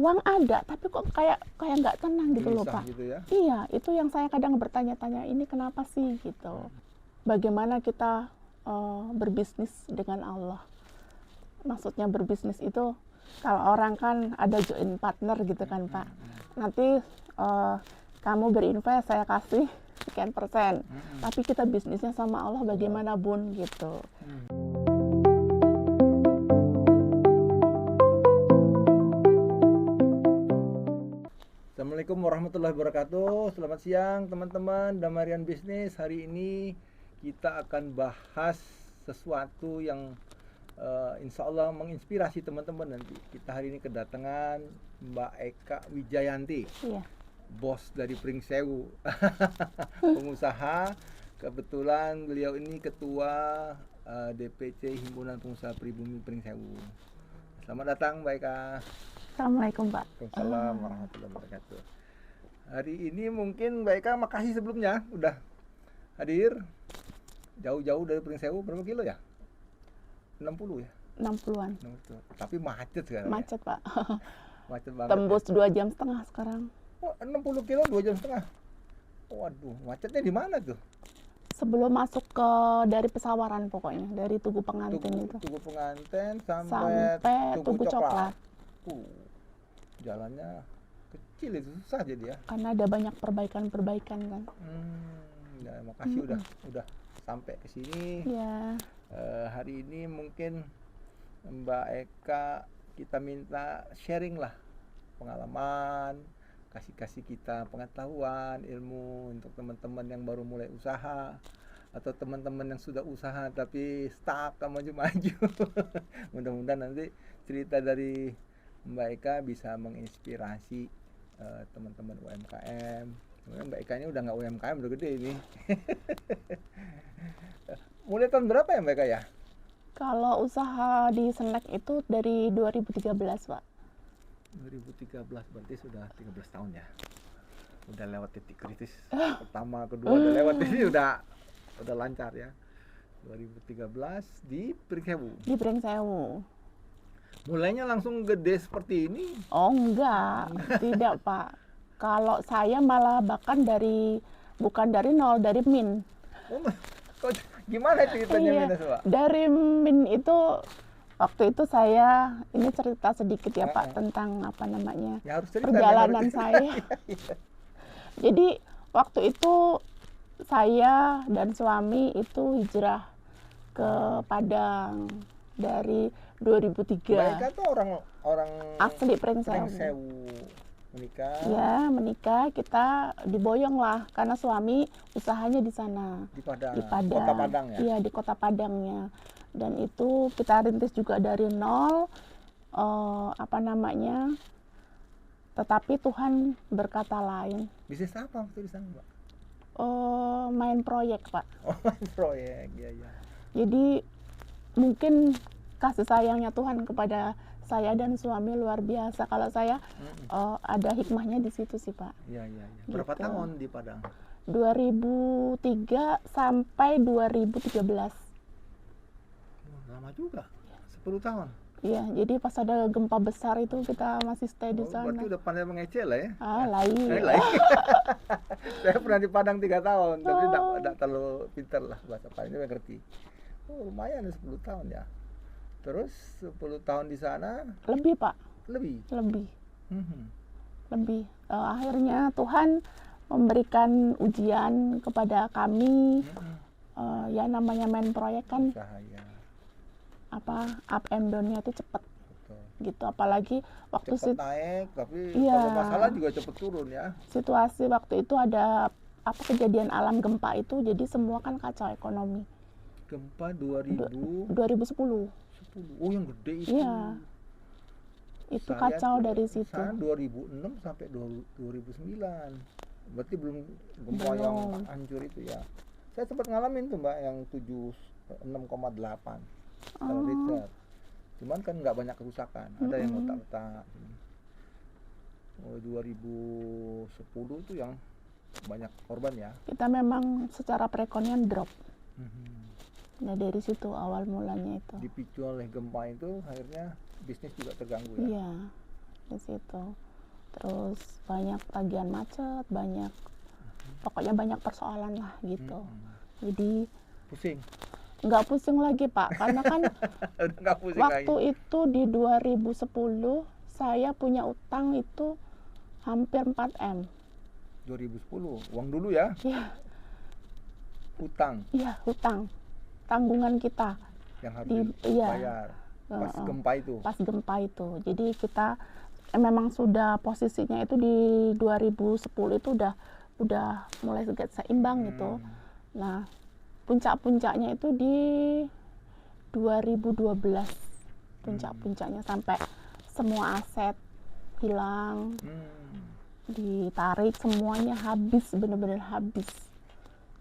uang ada, tapi kok kayak nggak tenang gitu loh, Gelisah Pak. gitu ya. Iya, itu yang saya kadang bertanya-tanya, ini kenapa sih gitu. Bagaimana kita berbisnis dengan Allah. Maksudnya berbisnis itu, kalau orang kan ada joint partner gitu kan, Pak. Nanti kamu berinvest, saya kasih sekian persen. Tapi kita bisnisnya sama Allah bagaimana, Bun, gitu. Assalamualaikum warahmatullahi wabarakatuh. Selamat siang teman-teman Damarian Bisnis. Hari ini kita akan bahas sesuatu yang insya Allah menginspirasi teman-teman nanti. Kita hari ini kedatangan Mbak Eka Wijayanti, Iya. bos dari Pringsewu, pengusaha. Kebetulan beliau ini ketua DPC Himpunan Pengusaha Pribumi Pringsewu. Selamat datang Mbak Eka. Assalamualaikum, Pak. Waalaikumsalam warahmatullahi wabarakatuh. Hari ini mungkin Mbak Eka makasih sebelumnya udah hadir jauh-jauh dari Pringsewu. Berapa kilo ya? 60 ya? 60-an. 60. Tapi macet sekarang. Macet, Pak. Macet banget. Tembus 2,5 jam sekarang. Oh, 60 kilo 2,5 jam. Waduh, macetnya di mana tuh? Sebelum masuk ke dari Pesawaran pokoknya, dari Tugu Pengantin itu. Tugu Pengantin Sampai Tugu Coklat. Jalannya kecil itu, susah jadi ya. Karena ada banyak perbaikan-perbaikan kan. Ya, makasih udah sampai ke sini. Ya. Hari ini mungkin Mbak Eka kita minta sharing lah pengalaman, kasih kita pengetahuan, ilmu untuk teman-teman yang baru mulai usaha atau teman-teman yang sudah usaha tapi stuck maju-maju. Mudah-mudahan nanti cerita dari Mbak Eka bisa menginspirasi teman-teman UMKM. Sebenarnya Mbak Eka ini udah nggak UMKM, udah gede ini. Mulai tahun berapa ya Mbak Eka ya? Kalau usaha di Snack itu dari 2013, Pak. 2013 berarti sudah 13 tahun ya. Udah lewat titik kritis. Pertama, kedua udah lewat ini udah lancar ya. 2013 di Pringsewu. Di Pringsewu. Mulainya langsung gede seperti ini? Oh enggak, tidak Pak. Kalau saya malah bahkan bukan dari nol, dari min. Oh, gimana ceritanya Iya, minus Pak? dari min itu waktu itu saya, ini cerita sedikit ya Pak tentang apa namanya, Ya, harus cerita, perjalanan harus. saya. Jadi waktu itu saya dan suami itu hijrah ke Padang dari 2003. Mbak Eka tuh orang Asli Pringsewu. Menikah. Ya, menikah, kita diboyong lah karena suami usahanya di sana. Di Padang. Di Padang. Kota Padang ya? Iya, di Kota Padangnya. Dan itu kita rintis juga dari nol, tetapi Tuhan berkata lain. Bisnis apa waktu di sana, Mbak? Main proyek, Pak. Oh, proyek, ya. Jadi mungkin kasih sayangnya Tuhan kepada saya dan suami luar biasa. Kalau saya ada hikmahnya di situ sih, Pak. Iya. Berapa Gitu. tahun di Padang? 2003 sampai 2013. Lama juga. 10 tahun. Iya, jadi pas ada gempa besar itu kita masih stay di sana. Berarti udah pandai mengecil lah ya? Lain. Saya pernah di Padang 3 tahun, tapi tidak terlalu pintar lah bahasa Padang, ngerti. Oh, lumayan 10 tahun ya. Terus 10 tahun di sana? Lebih, Pak. Lebih. Lebih. Akhirnya Tuhan memberikan ujian kepada kami. Ya namanya main proyek kan, Cahaya. up and down-nya itu cepet. Betul. Gitu, apalagi waktu Cepet naik, tapi Iya. kalau masalah juga cepet turun ya. situasi waktu itu ada kejadian alam gempa itu, jadi semua kan kacau ekonomi. Gempa 2010. 2010. Oh, yang gede itu. Iya. Itu Saya kacau tuh dari situ. Saya 2006 sampai 2009. Berarti belum gempa Belum. yang hancur itu ya. Saya sempat ngalamin tuh Mbak yang 6,8 skala Richter. Cuman kan nggak banyak kerusakan. Ada yang retak-retak. 2010 tuh yang banyak korban ya. Kita memang secara perekonomian drop. Nah dari situ awal mulanya itu. Dipicu oleh gempa itu akhirnya bisnis juga terganggu ya. Iya. di situ. Terus banyak tagihan macet, pokoknya banyak persoalan lah gitu. Jadi Pusing. nggak pusing lagi Pak, karena kan Udah nggak pusing waktu lagi. itu di 2010 saya punya utang itu hampir 4 M. 2010, uang dulu ya, Iya, utang iya hutang, tanggungan kita yang harus di iya dibayar pas heeh, gempa itu. pas gempa itu. Jadi kita memang sudah posisinya itu di 2010 itu udah mulai seimbang gitu. Nah, puncak-puncaknya itu di 2012. Puncak-puncaknya sampai semua aset hilang, ditarik semuanya habis, benar-benar habis.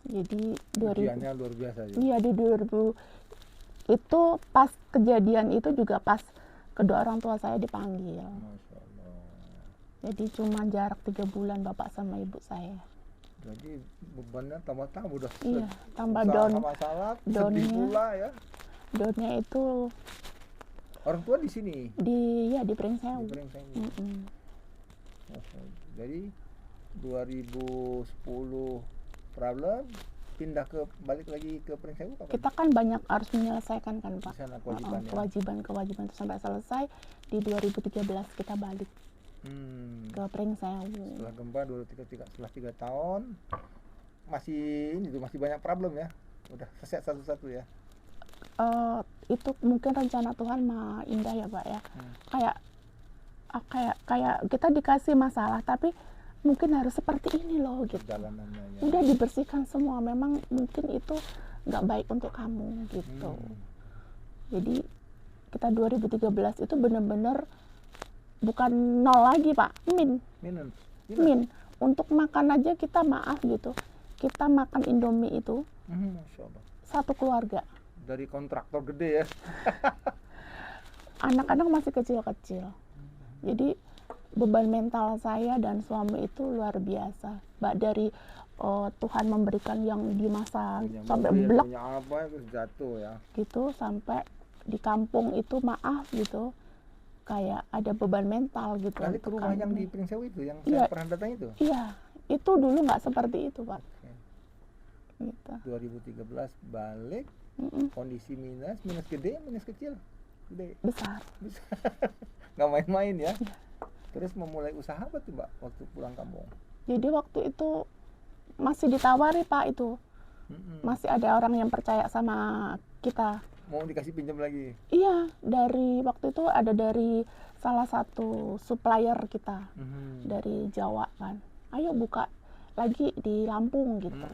Jadi Ujiannya luar biasa ya. iya di 2000 itu pas kejadian itu juga pas kedua orang tua saya dipanggil. Masya Allah. Jadi cuma jarak 3 bulan bapak sama ibu saya. Jadi bebannya tambah-tambah udah Iya, tambah usaha down, masalah, sedih downnya. pula ya. Downnya itu Orang tua di sini, di di Pringsewu. Brengseng. Mm-mm. Jadi 2010 problem, pindah balik lagi ke Pringsewu kapan? Kita kan banyak harus menyelesaikan kan Pak. Di sana kewajiban ya. Kewajiban itu sampai selesai. Di 2013 kita balik ke Pringsewu. Setelah gempa 2003, setelah 3 tahun masih banyak problem ya. Udah selesai satu-satu ya. Itu mungkin rencana Tuhan mah indah ya Pak ya. Kayak kita dikasih masalah tapi mungkin harus seperti ini loh gitu. Perjalanannya ya. Udah dibersihkan semua, memang mungkin itu nggak baik untuk kamu gitu. Jadi kita 2013 itu benar-benar bukan nol lagi Pak, min. Untuk makan aja kita maaf gitu, kita makan Indomie itu Masya Allah. satu keluarga. Dari kontraktor gede ya. Anak-anak masih kecil-kecil. Jadi beban mental saya dan suami itu luar biasa. Dari Tuhan memberikan yang di masa Punya sampai mobil, blek punya apa terus jatuh ya. gitu, sampai di kampung itu maaf gitu, kayak ada beban mental gitu. Balik ke untuk rumah yang kami. di Pringsewu itu, yang Iya. saya pernah datang itu. Iya, itu dulu nggak seperti itu Pak. Oke. Gitu. 2013 balik, kondisi minus gede, minus kecil, gede, Besar. bisa. Nggak main-main ya. Terus memulai usaha apa tuh Mbak waktu pulang kampung? Jadi waktu itu masih ditawari Pak itu. Masih ada orang yang percaya sama kita. Mau dikasih pinjam lagi? Iya, dari waktu itu ada dari salah satu supplier kita dari Jawa kan. Ayo buka lagi di Lampung gitu.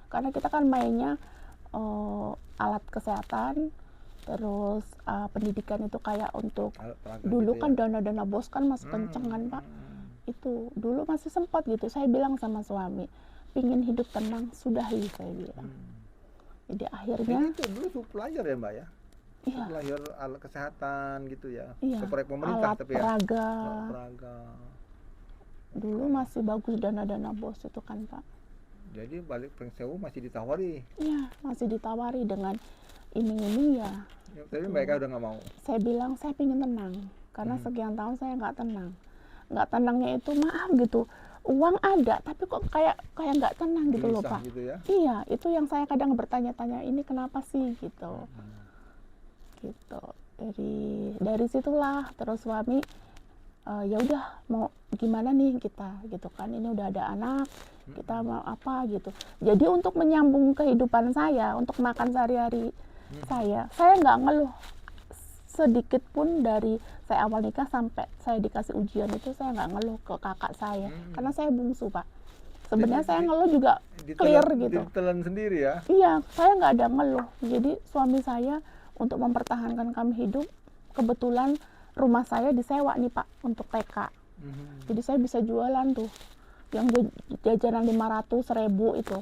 Karena kita kan mainnya alat kesehatan, terus pendidikan itu kayak untuk dulu gitu kan ya? dana BOS kan masih kenceng kan Pak. Itu dulu masih sempat gitu. Saya bilang sama suami, pingin hidup tenang, sudahi saya bilang. Jadi akhirnya Jadi itu dulu supplier ya Mbak ya? iya, Supplier alat kesehatan gitu ya? iya, Ke proyek pemerintah alat tapi ya? peraga. Alat peraga. Dulu masih bagus dana BOS itu kan Pak. Jadi balik Pringsewu masih ditawari. Iya, masih ditawari dengan iming-iming ya. Tapi mereka udah nggak mau. Saya bilang saya pingin tenang, karena sekian tahun saya nggak tenang. Nggak tenangnya itu maaf gitu, uang ada tapi kok kayak nggak tenang gitu loh Gelisah Pak. gitu ya? Iya, itu yang saya kadang bertanya-tanya, ini kenapa sih gitu. Gitu. Dari situlah terus suami ya udah mau gimana nih kita gitu kan, ini udah ada anak, kita mau apa gitu. Jadi untuk menyambung kehidupan saya, untuk makan sehari-hari saya nggak ngeluh sedikit pun. Dari saya awal nikah sampai saya dikasih ujian itu saya nggak ngeluh ke kakak saya, karena saya bungsu Pak. Sebenarnya saya ngeluh juga clear gitu. Ditelan sendiri ya? Iya, saya nggak ada ngeluh. Jadi suami saya untuk mempertahankan kami hidup, kebetulan rumah saya disewa nih Pak untuk TK. Jadi saya bisa jualan tuh, yang jajanan 500.000 itu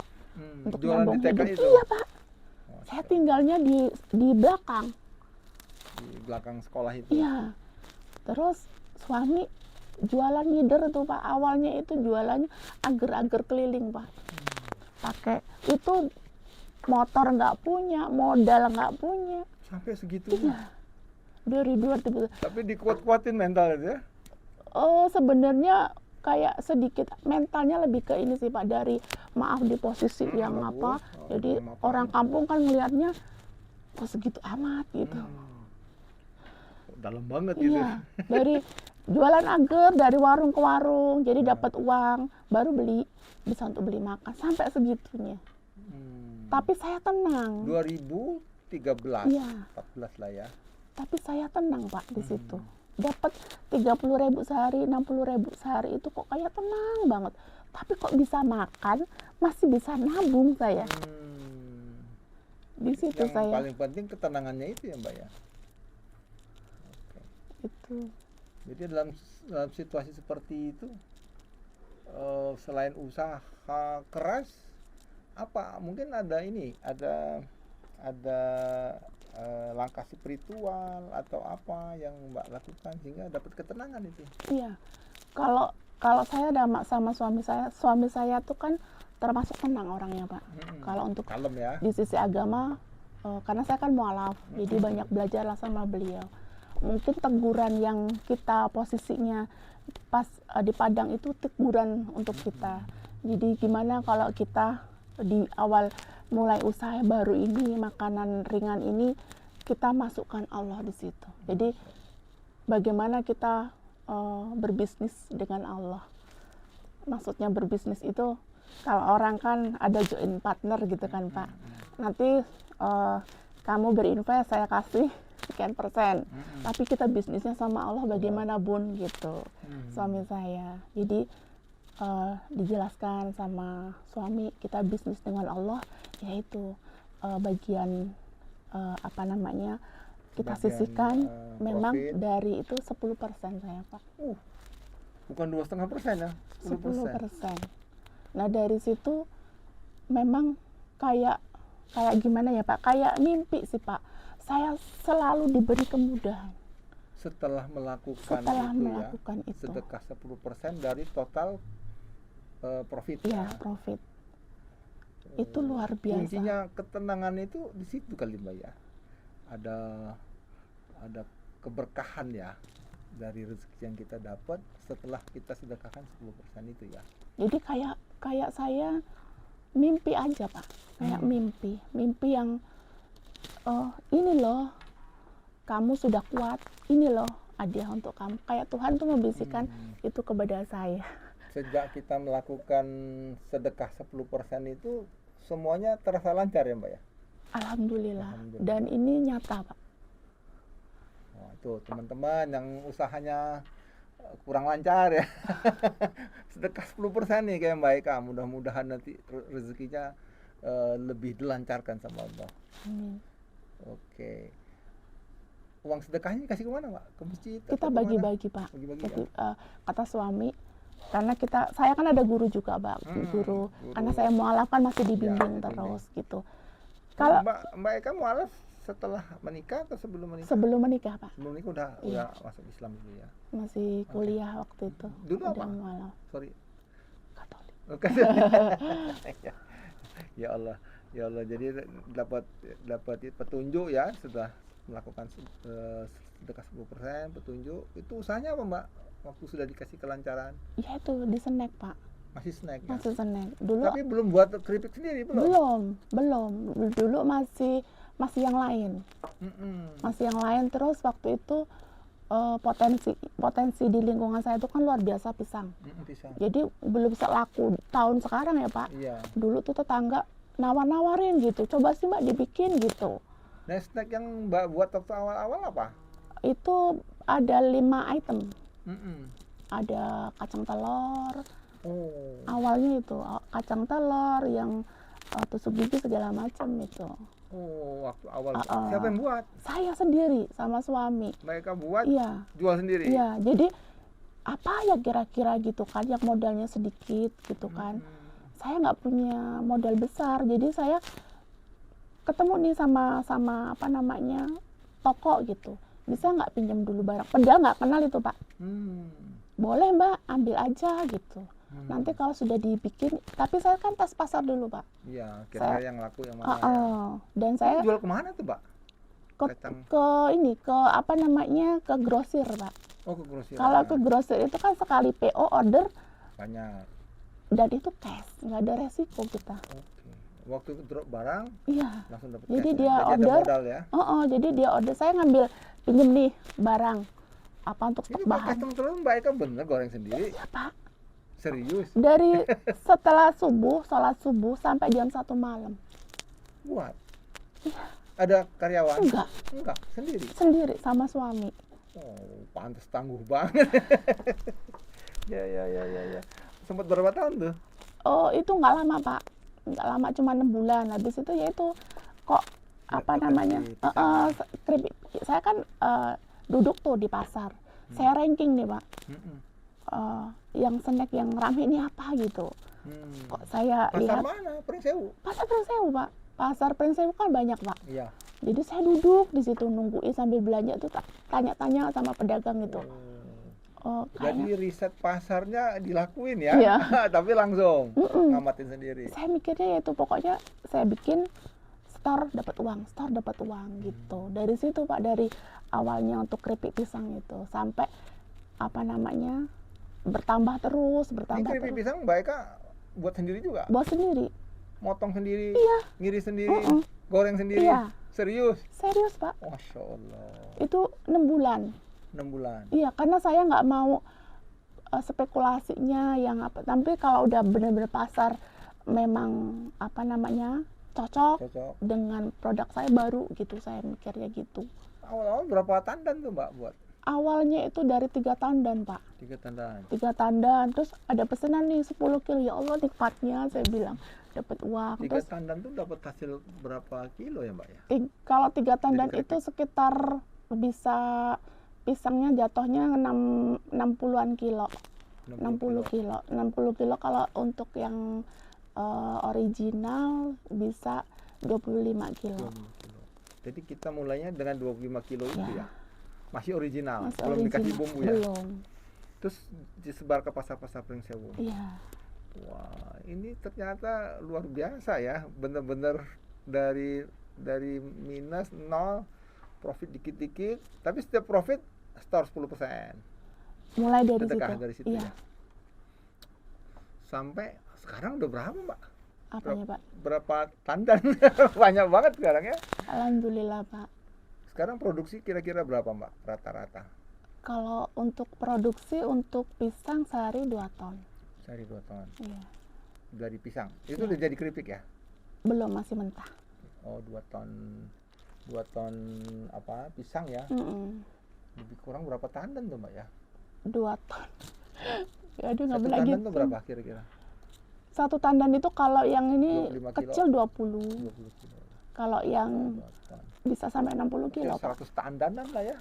untuk Jualan nyambung di TK hidup. itu? Iya Pak. Saya tinggalnya di belakang. Di belakang sekolah itu? Iya. Terus suami jualan ngider tuh Pak. Awalnya itu jualannya agar-agar keliling Pak. Pakai itu motor nggak punya, modal nggak punya. Sampai segitunya? Iya. Dari 2000. Tapi dikuat-kuatin mental itu ya? Sebenarnya kayak sedikit mentalnya lebih ke ini sih Pak, dari maaf di posisi yang bagus. apa, jadi Maaf. orang kampung kan melihatnya kok segitu amat gitu. Dalam banget gitu. Iya, dari jualan agar dari warung ke warung, jadi dapat uang, baru bisa untuk beli makan sampai segitunya. Tapi saya tenang. 2013, Iya. 14 lah ya. Tapi saya tenang Pak di situ. Dapat 30.000 sehari, 60.000 sehari itu kok kayak tenang banget. Tapi kok bisa makan, masih bisa nabung saya. Di situ Yang saya. paling penting ketenangannya itu ya Mbak ya. Itu. Jadi dalam situasi seperti itu, selain usaha keras, apa mungkin ada langkah spiritual atau apa yang Mbak lakukan sehingga dapat ketenangan itu? Iya, kalau saya ada sama suami saya tuh kan termasuk tenang orangnya Pak. Kalau untuk kalem ya. di sisi agama, karena saya kan mualaf, jadi banyak belajar lah sama beliau. Mungkin teguran yang kita posisinya pas di Padang itu teguran untuk kita. Jadi gimana kalau kita di awal mulai usaha baru ini, makanan ringan ini, kita masukkan Allah di situ. Jadi bagaimana kita berbisnis dengan Allah. Maksudnya berbisnis itu, kalau orang kan ada joint partner gitu kan Pak. Nanti kamu berinvest, saya kasih sekian persen. Tapi kita bisnisnya sama Allah bagaimana Bun gitu. Suami saya. Jadi dijelaskan sama suami, kita bisnis dengan Allah, yaitu bagian kita Bagian, sisihkan memang profit. dari itu 10% saya Pak. Bukan 2,5% ya? 10%. Nah dari situ memang kayak gimana ya Pak, kayak mimpi sih Pak. Saya selalu diberi kemudahan Setelah melakukan itu, sedekah 10% dari total profit. Iya, profit. Itu luar biasa. Kuncinya ketenangan itu di situ kali Mbak ya. Ada keberkahan ya dari rezeki yang kita dapat setelah kita sedekahkan 10% itu ya. Jadi kayak saya mimpi aja Pak. Kayak mimpi yang ini loh, kamu sudah kuat, ini loh hadiah untuk kamu. Kayak Tuhan tuh membisikkan itu kepada saya. Sejak kita melakukan sedekah 10% itu semuanya terasa lancar ya Mbak ya? Alhamdulillah. Dan ini nyata Pak. Wah, itu teman-teman yang usahanya kurang lancar ya. Sedekah 10% nih kayak Mbak Eka, mudah-mudahan nanti rezekinya lebih dilancarkan sama Allah. Amin. Oke. Uang sedekahnya dikasih kemana Pak? Ke masjid? Kita bagi-bagi Pak. Bagi-bagi Jadi ya? kata suami, karena saya kan ada guru juga Pak, guru. Karena saya mualaf kan masih dibimbing terus gitu. Kalau Mbak Eka mualaf setelah menikah atau sebelum menikah? Sebelum menikah Pak. Sebelum menikah udah masuk Islam dulu ya? Masih kuliah waktu itu. Dulu udah apa? Mualaf. Sorry. Katolik. Ya Allah, ya Allah. Jadi dapat petunjuk ya setelah melakukan sedekah 10%, petunjuk. Itu usahanya apa Mbak? Waktu sudah dikasih kelancaran? Ya itu di snack Pak. Masih snack ya? Masih snack. Dulu Tapi belum buat keripik sendiri belum? Belum. Dulu masih yang lain. Masih yang lain. Terus waktu itu potensi di lingkungan saya itu kan luar biasa pisang. Pisang. Jadi belum bisa laku tahun sekarang ya Pak. Iya. Dulu tuh tetangga nawarin gitu, coba sih Mbak dibikin gitu. Nah, snack yang Mbak buat waktu awal-awal apa? Itu ada 5 item. Mm-mm. Ada kacang telur. Oh. Awalnya itu kacang telur yang tusuk gigi segala macam itu. Oh, waktu awal. Siapa yang buat? Saya sendiri sama suami. Mereka buat, Iya. jual sendiri? Iya, jadi apa ya kira-kira gitu kan, yang modalnya sedikit gitu kan. Saya nggak punya modal besar, jadi saya ketemu nih sama apa namanya toko gitu. Bisa nggak pinjam dulu barang? Padahal nggak kenal itu Pak. Boleh Mbak, ambil aja gitu. Nanti kalau sudah dibikin, tapi saya kan tes pasar dulu Pak. Iya, kira-kira yang laku yang mana ya. Dan saya jual kemana tuh Mbak? ke apa namanya, ke grosir Pak. Oh, ke grosir. Kalau ke grosir itu kan sekali PO order Banyak. dan itu cash, nggak ada resiko kita. Oke. Waktu drop barang Iya. langsung dapat Jadi cash. dia Jadi ada order, modal ya. jadi dia order, saya ngambil pinjem nih barang apa untuk Ini stok Pak bahan. custom telur Mbak Eka bener goreng sendiri? Ya Pak, Serius? dari setelah subuh, sholat subuh sampai jam 1 malam. Buat? Ada karyawan? Enggak, Enggak, sendiri. sendiri sama suami. Oh, pantas tangguh banget. Ya. Sempat berapa tahun tuh? Oh, itu nggak lama Pak, nggak lama, cuma 6 bulan. Habis itu ya itu kok apa Nggak namanya, keripik. keripik. Saya kan duduk tuh di pasar, saya ranking nih Pak, Mm-mm. yang snack yang rame ini apa gitu. Kok saya Pasar lihat mana? Pringsewu? pasar Pringsewu Pak, pasar Pringsewu kan banyak Pak. Iya. Jadi saya duduk di situ nungguin sambil belanja tuh, tanya-tanya sama pedagang gitu. Oh, Jadi kayaknya riset pasarnya dilakuin ya? Iya. Tapi langsung Mm-mm. ngamatin sendiri. saya mikirnya yaitu pokoknya saya bikin store dapat uang gitu. Dari situ Pak, dari awalnya untuk keripik pisang itu sampai apa namanya bertambah terus. Ini keripik pisang Mbak Eka buat sendiri juga? Buat sendiri. Motong sendiri? Iya. Ngiris sendiri? Mm-mm. Goreng sendiri? Iya. Serius? Serius Pak, Masya Allah. itu 6 bulan. 6 bulan. Iya, karena saya nggak mau spekulasinya yang apa. Tapi kalau udah benar-benar pasar memang apa namanya cocok Cocok. dengan produk saya, baru gitu saya mikirnya gitu. Awal-awal berapa tandan tuh Mbak buat? Awalnya itu dari 3 tandan Pak, 3 tandan. 3 tandan, terus ada pesanan nih 10 kilo, ya Allah nikmatnya saya bilang dapat uang. 3 Terus tandan tuh dapat hasil berapa kilo ya Mbak ya? kalau 3 tandan Jadi itu sekitar bisa pisangnya jatuhnya 60-an kilo. 60 kilo. 60 kilo kalau untuk yang original bisa 25 kilo. 20 kilo. Jadi kita mulainya dengan 25 kilo itu Ya. ya? Masih original, Masih belum dikasih original. bumbu ya? Belum. Terus disebar ke pasar-pasar Pringsewu. Iya. Wah, ini ternyata luar biasa ya, bener-bener dari minus nol, profit dikit-dikit, tapi setiap profit store 10%. Mulai dari Sedekah situ. dari situ Iya. ya. Sampai sekarang udah berapa Mbak? Apanya Pak? Berapa tandan? Banyak banget sekarang ya. Alhamdulillah Pak. Sekarang produksi kira-kira berapa Mbak rata-rata? Kalau untuk produksi untuk pisang sehari 2 ton. Sehari 2 ton. Iya. Dari pisang. Itu Iya. udah jadi keripik ya? Belum, masih mentah. Oh, 2 ton. 2 ton apa? Pisang ya. Mm-mm. Lebih kurang berapa tandan tuh Mbak ya? 2 ton. Aduh, nggak Satu boleh tandan gitu. tuh berapa kira-kira? Satu tandan itu kalau yang ini 25 kilo. kecil 20. 20 kilo. Kalau yang 2 ton. bisa sampai 60 Oke, kilo Pak. 100 tandanan lah ya.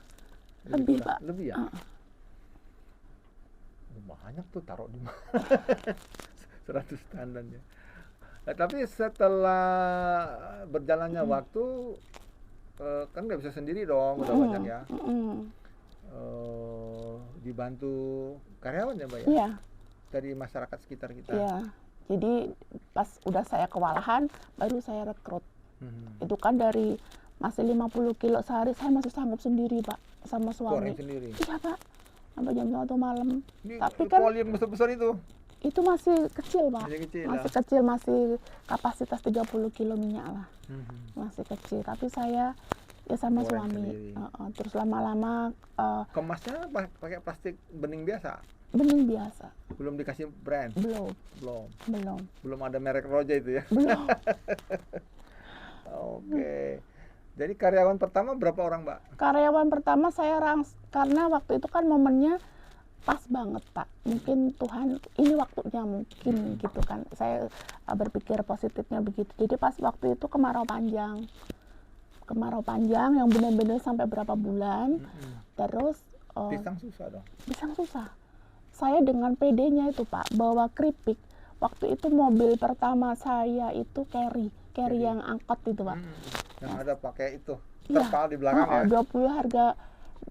Lebih, kurang. Pak. Lebih ya? Ah. Banyak tuh, taruh di mana? 100 tandan ya. Nah, tapi setelah berjalannya waktu kan nggak bisa sendiri dong, udah banyak ya. Dibantu karyawan ya Mbak ya? Iya, Dari masyarakat sekitar kita. iya. Jadi pas udah saya kewalahan baru saya rekrut. Itu kan dari masih 50 kilo sehari saya masih sanggup sendiri Pak sama suami. Goreng sendiri. Iya Pak, sampai jam 1 malam. Ini Tapi kan poli yang besar-besar itu itu masih kecil Pak, masih kecil masih lah. kecil, masih kapasitas 30 kilo minyak lah, masih kecil. Tapi saya ya sama Goreng suami. sendiri. Terus lama-lama Kemasnya pakai plastik bening biasa, bening biasa, belum dikasih brand, belum, belum belum. ada merek Roja itu ya. Belum. Oke. Jadi karyawan pertama berapa orang Mbak? Karyawan pertama saya karena waktu itu kan momennya pas banget Pak. Mungkin Tuhan ini waktunya mungkin gitu kan. Saya berpikir positifnya begitu. Jadi pas waktu itu kemarau panjang. Kemarau panjang yang benar-benar sampai berapa bulan. Terus Pisang susah dong. pisang susah. Saya dengan PD-nya itu Pak, bawa keripik. Waktu itu mobil pertama saya itu carry yang angkot itu Pak. Yang ada pakai itu Iya. terpal di belakang ya. 20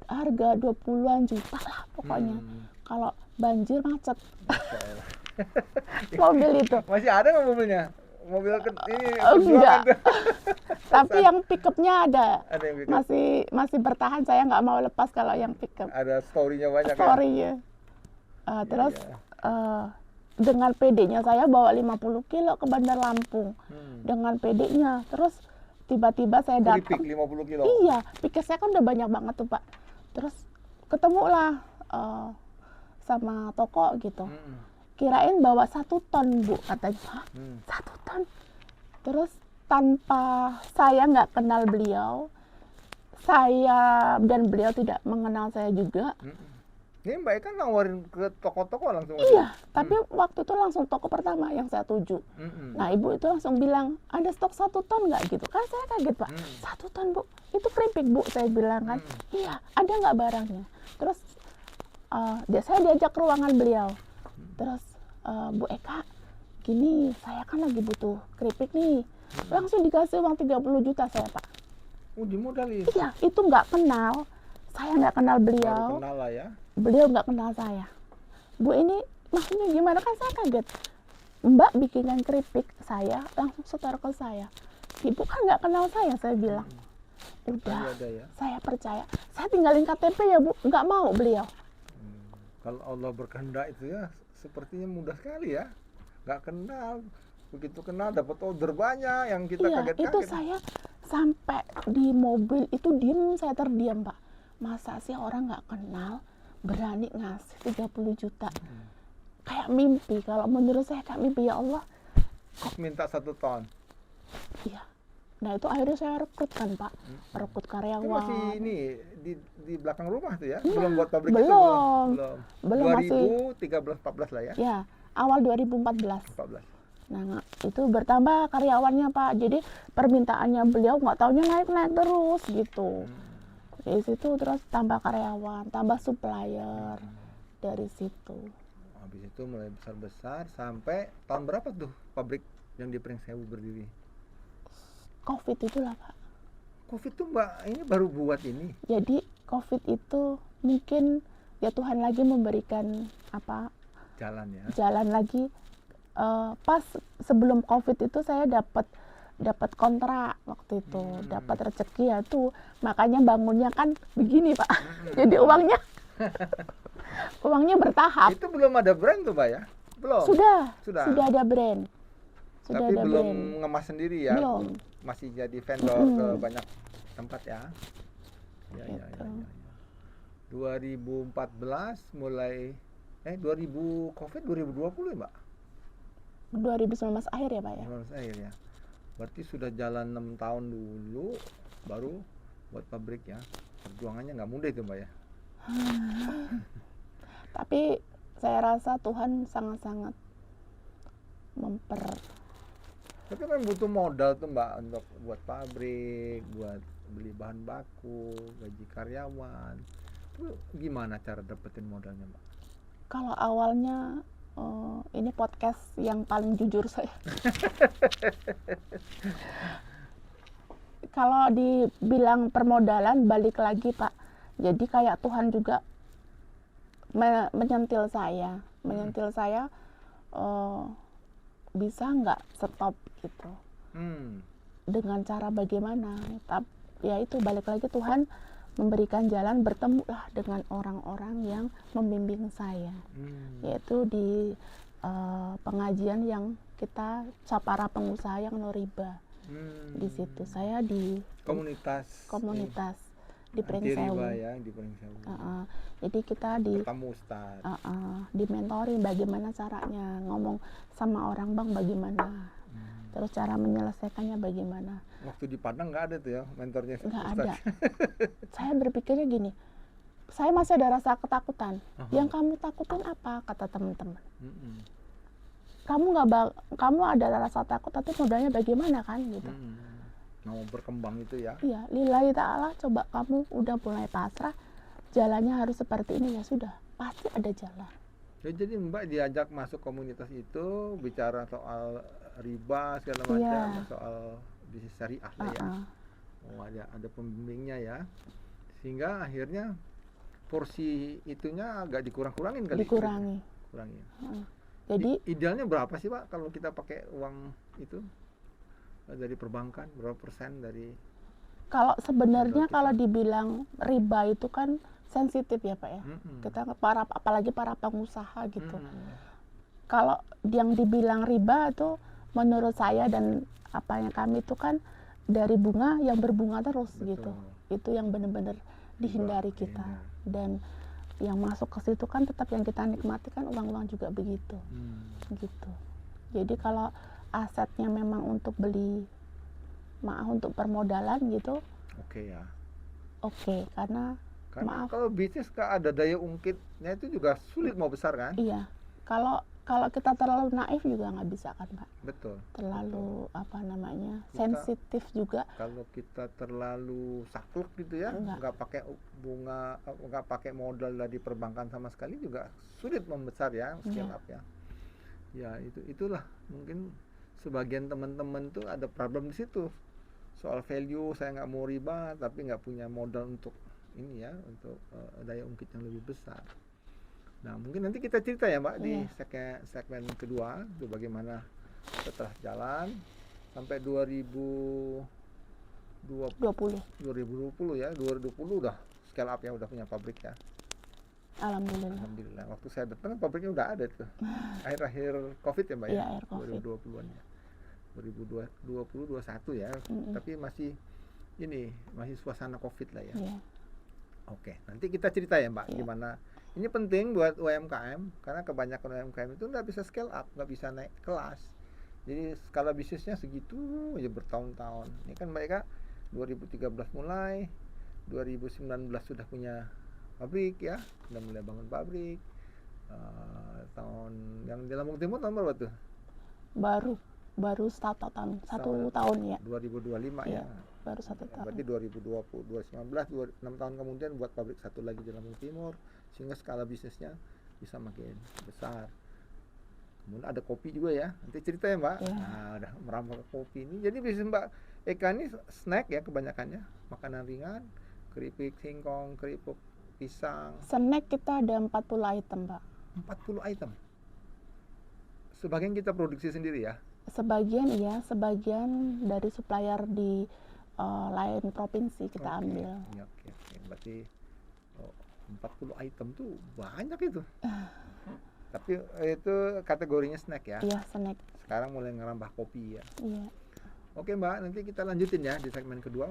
harga 20-an juta lah pokoknya. Kalau banjir macet Masya Allah. mobil itu. Masih ada nggak mobilnya? mobil ini Oh, perjuangan enggak. tuh. Tapi yang pickupnya ada. Ada yang bikin. Masih bertahan, saya nggak mau lepas kalau yang pickup. Ada story-nya banyak ya. Story-nya. Iya, Terus iya. dengan PD-nya saya bawa 50 kilo ke Bandar Lampung. Hmm. Dengan PD-nya. Terus tiba-tiba saya Keripik datang. 50 kilo. Iya, pikir saya kan udah banyak banget tuh, Pak. Terus ketemulah sama toko gitu. Hmm. Kirain bawa 1 ton, Bu, katanya. Hah? Hmm. 1 ton? Terus tanpa saya nggak kenal beliau, saya dan beliau tidak mengenal saya juga. Ini Mbak Eka nawarin ke toko-toko langsung. Iya, tapi waktu itu langsung toko pertama yang saya tuju. Hmm. Nah, ibu itu langsung bilang, ada stok 1 ton nggak gitu? Kan saya kaget, Pak. 1 ton, Bu? Itu keripik, Bu, saya bilang kan. Iya, ada nggak barangnya? Terus saya diajak ke ruangan beliau. Terus, Bu Eka, gini, saya kan lagi butuh keripik nih. Langsung dikasih uang 30 juta saya, Pak. Dimodalin. Iya, itu nggak kenal. Saya nggak kenal beliau. Baru kenal lah ya. Beliau nggak kenal saya. Bu, ini maksudnya gimana? Kan saya kaget. Mbak bikinan keripik, saya langsung setor ke saya. Ibu kan nggak kenal saya bilang. Udah, Ada ya. saya percaya. Saya tinggalin KTP ya, Bu. Nggak mau beliau. Kalau Allah berkehendak itu ya sepertinya mudah sekali ya. Nggak kenal, begitu kenal dapat order banyak yang kita Iya, kaget-kaget. itu saya sampai di mobil itu diem, saya terdiam, Pak. Masa sih orang nggak kenal berani ngasih 30 juta? Kayak mimpi, kalau menurut saya kayak mimpi, ya Allah. Minta 1 ton. Iya. Nah, itu akhirnya saya rekrut kan, Pak. Rekrut Itu karyawan. masih ini di belakang rumah tuh ya? Iya, Belum buat pabrik itu belum. belum. Belum, masih. 2013-14 lah ya. Ya, awal 2014. 14. Nah, itu bertambah karyawannya, Pak. Jadi permintaannya beliau nggak taunya naik-naik terus gitu. Dari situ terus tambah karyawan, tambah supplier dari situ. Habis itu mulai besar-besar sampai tahun berapa tuh pabrik yang di Pringsewu berdiri? COVID itulah, Pak. Covid tuh Mbak ini baru buat ini. Jadi COVID itu mungkin ya Tuhan lagi memberikan Jalan ya. jalan lagi. Pas sebelum COVID itu saya dapat kontrak waktu itu, dapat rezeki ya tuh. Makanya bangunnya kan begini, Pak. Jadi uangnya bertahap. Itu belum ada brand tuh Mbak ya? Belum. Sudah ada brand. Sudah Tapi ada belum brand. ngemas sendiri ya. Belum. Masih jadi vendor ke banyak tempat ya. Ya, ya, ya, ya, ya. 2014 mulai 2000 Covid 2020 ya, Mbak? 2019 akhir ya, Pak ya. 2019 akhir ya. Berarti sudah jalan 6 tahun dulu baru buat pabrik ya. Perjuangannya nggak mudah itu, Mbak ya. Tapi saya rasa Tuhan sangat-sangat Tapi kan butuh modal tuh Mbak untuk buat pabrik, buat beli bahan baku, gaji karyawan. Itu gimana cara dapetin modalnya Mbak? Kalau awalnya ini podcast yang paling jujur saya. Kalau dibilang permodalan, balik lagi, Pak. Jadi kayak Tuhan juga menyentil saya, bisa nggak stop gitu. Dengan cara bagaimana? Ya itu balik lagi Tuhan memberikan jalan, bertemulah dengan orang-orang yang membimbing saya, yaitu di pengajian yang kita para pengusaha yang no riba. Di situ saya di komunitas di Pringsewu. Ya, di Pringsewu. Jadi kita bertemu Ustaz. Dimentorin bagaimana caranya ngomong sama orang, Bang, bagaimana. Terus cara menyelesaikannya bagaimana. Waktu di Padang nggak ada tuh ya mentornya Ustaz? Nggak ada. Saya berpikirnya gini, saya masih ada rasa ketakutan. Yang kamu takutin apa? Kata teman-teman. Kamu ada rasa takut, tapi modalnya bagaimana kan gitu. Mau berkembang itu ya? Iya, lillahi ta'ala, coba kamu udah mulai pasrah, jalannya harus seperti ini, ya sudah, pasti ada jalan. Ya, jadi Mbak diajak masuk komunitas itu, bicara soal riba segala macam, soal bisnis syariah ya. Oh, ada pembimbingnya ya. Sehingga akhirnya porsi itunya agak dikurang-kurangin kali. Dikurangi. Jadi Idealnya berapa sih Pak kalau kita pakai uang itu dari perbankan, berapa persen dari kalau sebenarnya kita? kalau dibilang riba itu kan sensitif ya Pak ya. Mm-mm. Kita apalagi para pengusaha gitu. Mm-mm. Kalau yang dibilang riba itu menurut saya dan apa yang kami itu kan dari bunga yang berbunga terus Betul. gitu. Itu yang benar-benar dihindari Riba, kita. dihindari. Dan yang masuk ke situ kan tetap yang kita nikmati kan uang-uang juga begitu. Gitu. Jadi kalau asetnya memang untuk beli, maaf, untuk permodalan gitu, Oke ya. oke, karena Karena maaf, kalau bisnis nggak ada daya ungkitnya itu juga sulit mau besar kan? iya, kalau kalau kita terlalu naif juga nggak bisa kan Pak, Betul. terlalu apa namanya Kita- sensitif juga. Kalau kita terlalu saklek gitu ya, Enggak. nggak pakai bunga, nggak pakai modal dari perbankan sama sekali juga sulit membesar ya, scale Iya. up ya. Ya itulah mungkin sebagian teman-teman tuh ada problem di situ. Soal value saya nggak mau riba tapi nggak punya modal untuk ini ya, untuk daya ungkit yang lebih besar. Nah mungkin nanti kita cerita ya Mbak di Iya. segmen kedua itu bagaimana setelah jalan sampai 2020 20, ya, 2020 udah scale up ya, udah punya pabrik ya. alhamdulillah. Alhamdulillah. Waktu saya datang pabriknya udah ada tuh. Akhir-akhir Covid ya Mbak ya. Iya, akhir Covid. 2020-an ya. 2020 21 ya. Mm-mm. Tapi masih masih suasana Covid lah ya. Iya. Oke, nanti kita cerita ya Mbak Iya. gimana. Ini penting buat UMKM karena kebanyakan UMKM itu nggak bisa scale up, nggak bisa naik kelas. Jadi skala bisnisnya segitu aja bertahun-tahun. Ini kan mereka 2013 mulai, 2019 sudah punya pabrik ya, sudah mulai bangun pabrik. Tahun yang di Lampung Timur tahun berapa tuh? Baru satu tahun ya, 2025 Iya. ya. baru 1 tahun. Berarti 2020, 2019, 6 tahun kemudian buat pabrik satu lagi di Lampung Timur sehingga skala bisnisnya bisa makin besar. Kemudian ada kopi juga ya. Nanti cerita ya Mbak. Iya. Nah, udah merambah ke kopi ini. Jadi bisnis Mbak Eka ini snack ya kebanyakannya, makanan ringan, keripik singkong, keripik pisang, Snack kita ada 40 item Pak. 40 item. Sebagian kita produksi sendiri ya. Sebagian iya, sebagian dari supplier di lain provinsi kita Oke. ambil. Ya, oke. Berarti 40 item tuh banyak itu. Tapi itu kategorinya snack ya. Iya, snack. Sekarang mulai ngerambah kopi ya. Iya. Oke Mbak, nanti kita lanjutin ya di segmen kedua.